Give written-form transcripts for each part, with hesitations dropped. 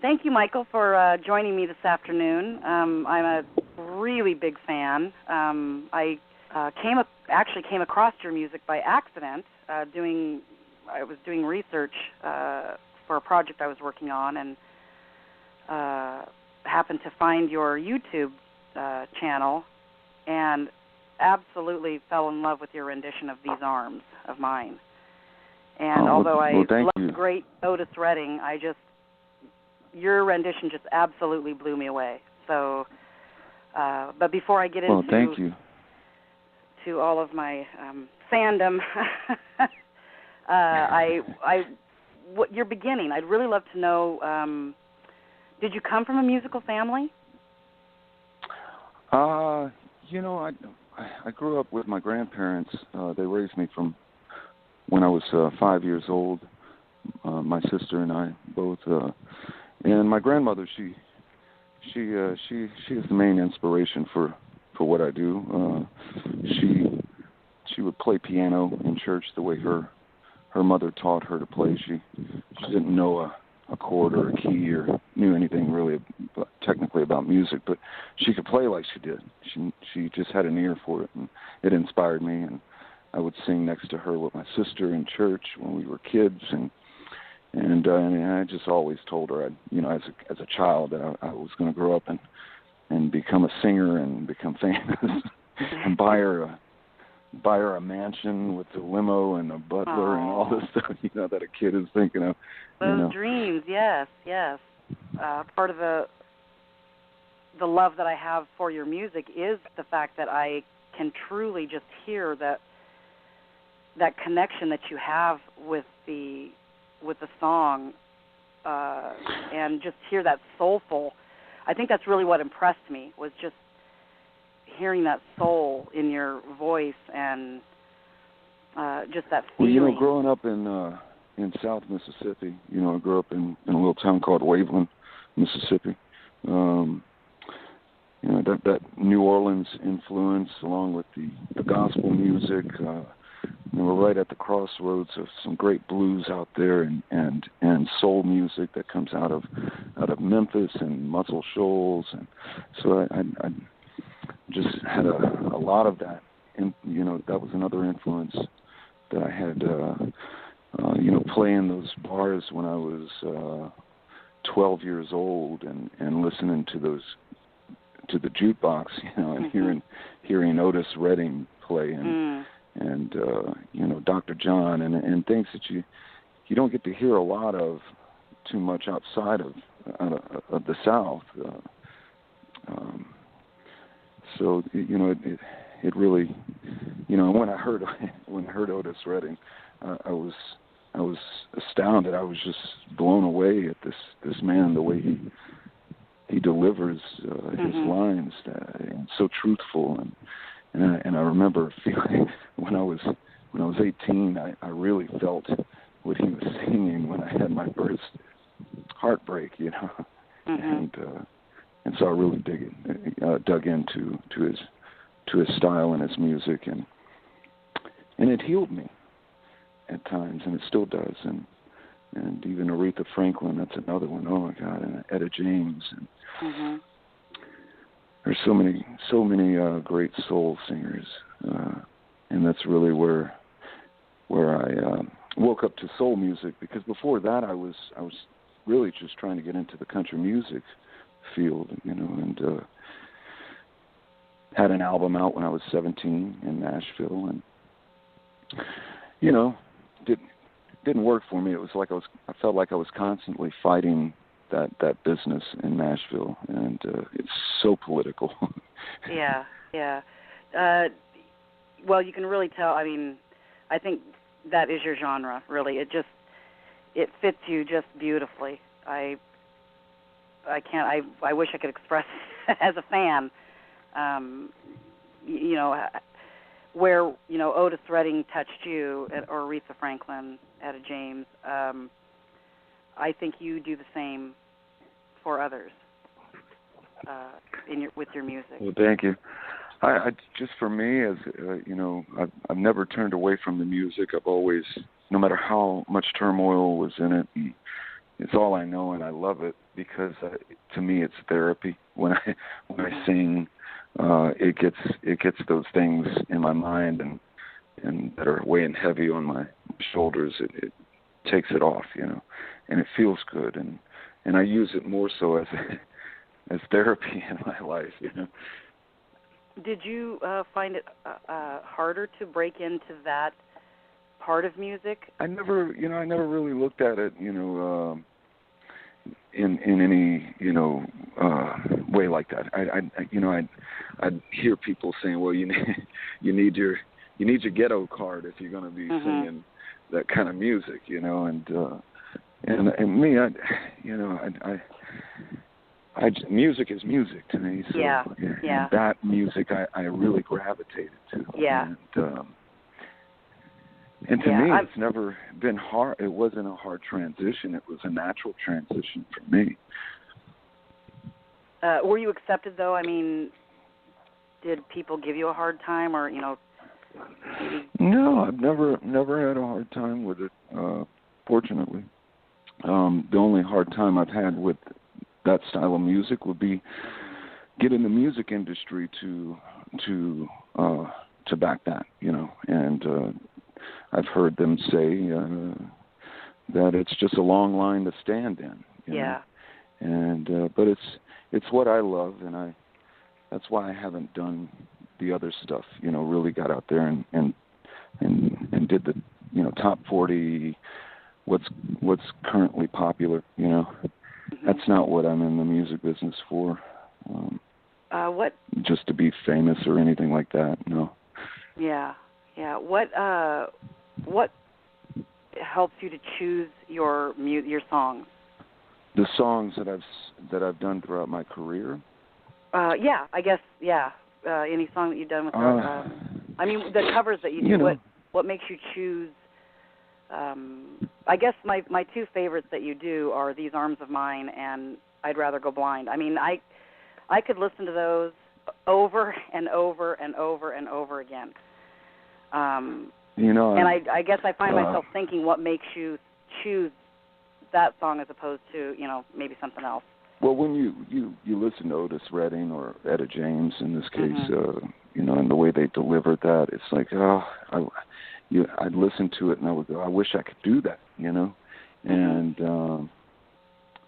Thank you, Michael, for joining me this afternoon. I'm a really big fan. I actually came across your music by accident. I was doing research for a project I was working on, and happened to find your YouTube channel, and absolutely fell in love with your rendition of These Arms of Mine. And although I love the great Otis Redding, your rendition just absolutely blew me away. So, but before I get into to all of my fandom, your beginning, I'd really love to know. Did you come from a musical family? I grew up with my grandparents. They raised me from when I was 5 years old. My sister and I both. And my grandmother, she is the main inspiration for what I do. She would play piano in church the way her mother taught her to play. She didn't know a chord or a key or knew anything really technically about music, but she could play like she did. She just had an ear for it, and it inspired me. And I would sing next to her with my sister in church when we were kids, and I just always told her, as a child, that I was going to grow up and become a singer and become famous, and buy her a mansion with a limo and a butler and all this stuff, that a kid is thinking of. Those dreams, yes. Part of the love that I have for your music is the fact that I can truly just hear that connection that you have with the song, and just hear that soulful. I think that's really what impressed me, was just hearing that soul in your voice and just that feeling. Well, growing up in South Mississippi, I grew up in a little town called Waveland, Mississippi. That New Orleans influence, along with the gospel music. We're right at the crossroads of some great blues out there, and soul music that comes out of Memphis and Muscle Shoals, and so I just had a lot of that, and that was another influence that I had. Playing those bars when I was 12 years old, and listening to the jukebox, and hearing Otis Redding play, and Dr. John, and things that you don't get to hear a lot of too much outside of the South. So it really, when I heard Otis Redding, I was astounded. I was just blown away at this man, the way he delivers his lines, and so truthful. And I remember feeling when I was 18, I really felt what he was singing when I had my first heartbreak, and so I really dug into his style and his music, and it healed me at times, and it still does, and even Aretha Franklin, that's another one. Oh my God, and Etta James, and there's so many great soul singers, and that's really where I woke up to soul music, because before that I was really just trying to get into the country music field, and had an album out when I was 17 in Nashville, and didn't work for me. It was like I felt like I was constantly fighting that business in Nashville, and it's so political. Yeah. Well, you can really tell. I mean, I think that is your genre, really. It fits you just beautifully. I wish I could express as a fan, where Otis Redding touched you, or Aretha Franklin, Etta James. I think you do the same for others with your music. Well, thank you. I just, for me, as I've never turned away from the music. I've always, no matter how much turmoil was in it, and it's all I know, and I love it because to me it's therapy. When I sing, it gets those things in my mind and that are weighing heavy on my shoulders. It takes it off, and it feels good, and I use it more so as therapy in my life, Did you find it harder to break into that part of music? I never really looked at it, in any, way like that. I'd hear people saying, well, you need your ghetto card if you're going to be singing that kind of music, and me, music is music to me. So, and that music I really gravitated to. Yeah. And to me, it's never been hard. It wasn't a hard transition. It was a natural transition for me. Were you accepted, though? I mean, did people give you a hard time, or maybe? No, I've never had a hard time with it. Fortunately, the only hard time I've had with that style of music would be getting the music industry to back that, and I've heard them say that it's just a long line to stand in. You know? And but it's what I love, and that's why I haven't done the other stuff. Really got out there and did the top 40. What's currently popular. That's not what I'm in the music business for. What? Just to be famous or anything like that. No. Yeah. What helps you to choose your songs? The songs that I've done throughout my career. I guess. Any song that you've done with I mean, the covers that you do. What makes you choose? I guess my two favorites that you do are These Arms of Mine and I'd Rather Go Blind. I mean, I could listen to those over and over and over and over again. And I guess I find myself thinking, what makes you choose that song as opposed to, maybe something else? Well, when you listen to Otis Redding or Etta James in this case, and the way they delivered that, it's like, I'd listen to it and I would go, I wish I could do that, and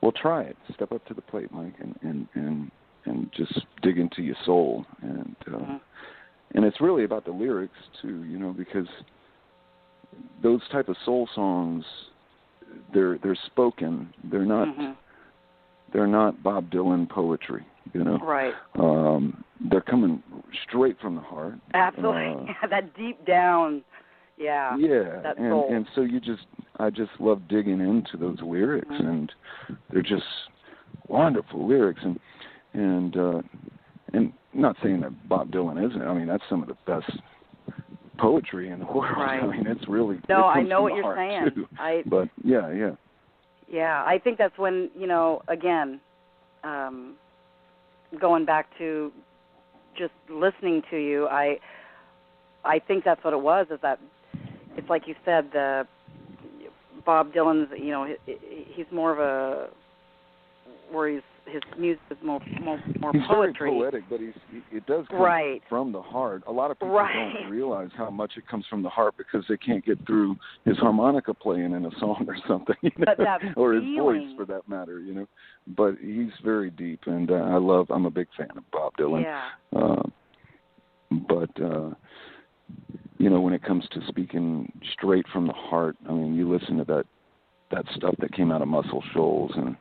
well, try it. Step up to the plate, Mike, and just dig into your soul, and it's really about the lyrics too, because those type of soul songs, they're spoken. They're not Bob Dylan poetry, Right. They're coming straight from the heart. Absolutely. That deep down. Yeah. Yeah. That soul. And so I just love digging into those lyrics, and they're just wonderful lyrics, and not saying that Bob Dylan isn't. I mean, that's some of the best poetry in the world. Right. I mean, it's really I know what you're saying. Too. But yeah. Yeah, I think that's when, again, going back to just listening to you, I think that's what it was, is that it's like you said, the Bob Dylan's, he's more of a, where his music is more he's poetry. Very poetic, but it does come from the heart. A lot of people don't realize how much it comes from the heart because they can't get through his harmonica playing in a song or something, But that or his feeling. voice for that matter, But he's very deep, and I'm a big fan of Bob Dylan. Yeah. But when it comes to speaking straight from the heart, I mean, you listen to that stuff that came out of Muscle Shoals, and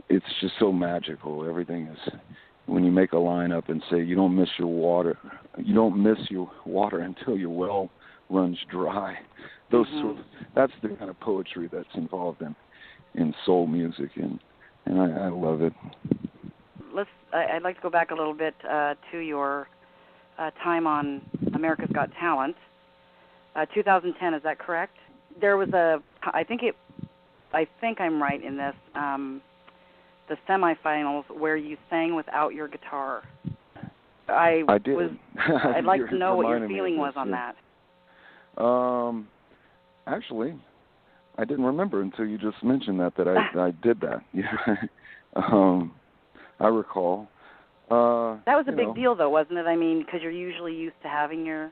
it's just so magical. Everything is, when you make a line up and say you don't miss your water until your well runs dry. That's the kind of poetry that's involved in soul music, and I love it. I'd like to go back a little bit to your time on America's Got Talent. 2010, is that correct? There was I think I'm right in this, the semifinals where you sang without your guitar. I did. I'd like to know what your feeling was on that. Actually, I didn't remember until you just mentioned that I did that. Yeah, I recall. That was a big deal, though, wasn't it? I mean, because you're usually used to having your.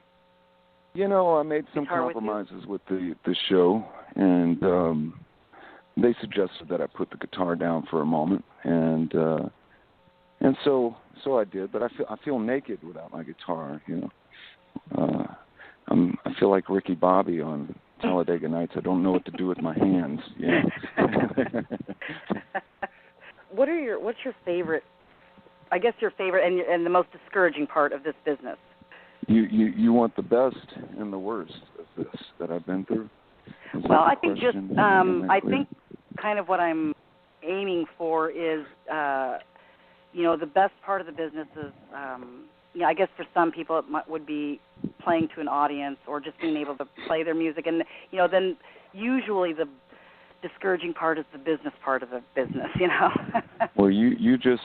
I made some compromises with the show, and they suggested that I put the guitar down for a moment, and so I did. But I feel naked without my guitar. I feel like Ricky Bobby on Talladega Nights. I don't know what to do with my hands. Yeah. What's your favorite? I guess your favorite and the most discouraging part of this business. You want the best and the worst of this that I've been through? Well, I think I think kind of what I'm aiming for is, the best part of the business is, I guess for some people it would be playing to an audience or just being able to play their music, and then usually the discouraging part is the business part of the business. Well, you just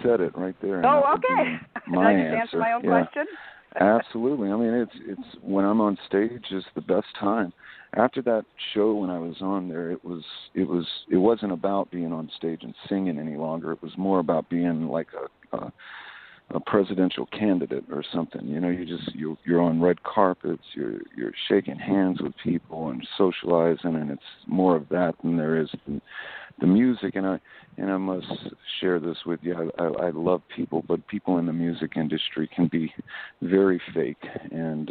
said it right there. Oh, okay. My Did I just answer my own question? Absolutely. I mean, it's when I'm on stage is the best time. After that show when I was on there, it wasn't about being on stage and singing any longer. It was more about being like a presidential candidate or something. You're on red carpets, you're shaking hands with people and socializing, and it's more of that than there is the music. And I must share this with you. I love people, but people in the music industry can be very fake, and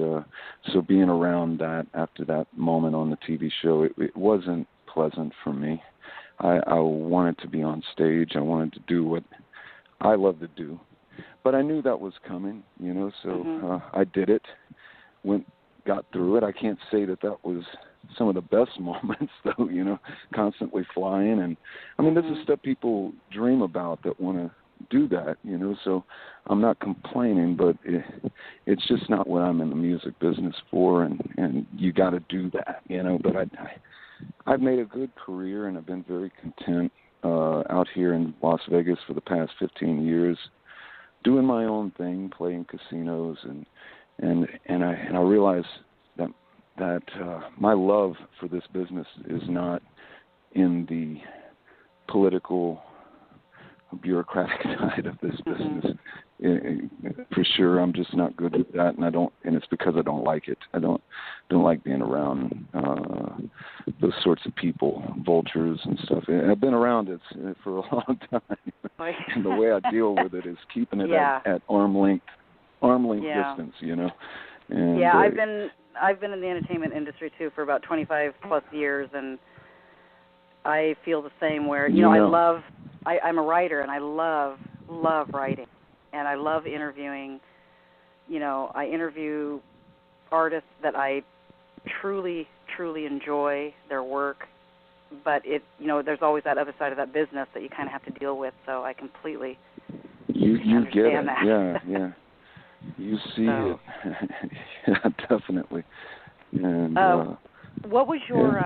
so being around that after that moment on the TV show, it wasn't pleasant for me. I wanted to be on stage. I wanted to do what I love to do. But I knew that was coming, so I did it, got through it. I can't say that was some of the best moments, though, constantly flying. And, I mean, this is stuff people dream about that want to do that, so I'm not complaining, but it's just not what I'm in the music business for, and you got to do that, But I've made a good career, and I've been very content out here in Las Vegas for the past 15 years, doing my own thing, playing casinos, and I realize that my love for this business is not in the political, bureaucratic side of this business. For sure, I'm just not good with that, and it's because I don't like it. I don't like being around those sorts of people, vultures and stuff. And I've been around it for a long time, and the way I deal with it is keeping it at arm length distance, And, I've been in the entertainment industry too for about 25 plus years, and I feel the same. Where I'm a writer, and I love writing, and I love interviewing. I interview artists that I truly enjoy their work, but there's always that other side of that business that you kind of have to deal with. So I completely understand get it. that. Yeah. You see it. Yeah, definitely. And what was your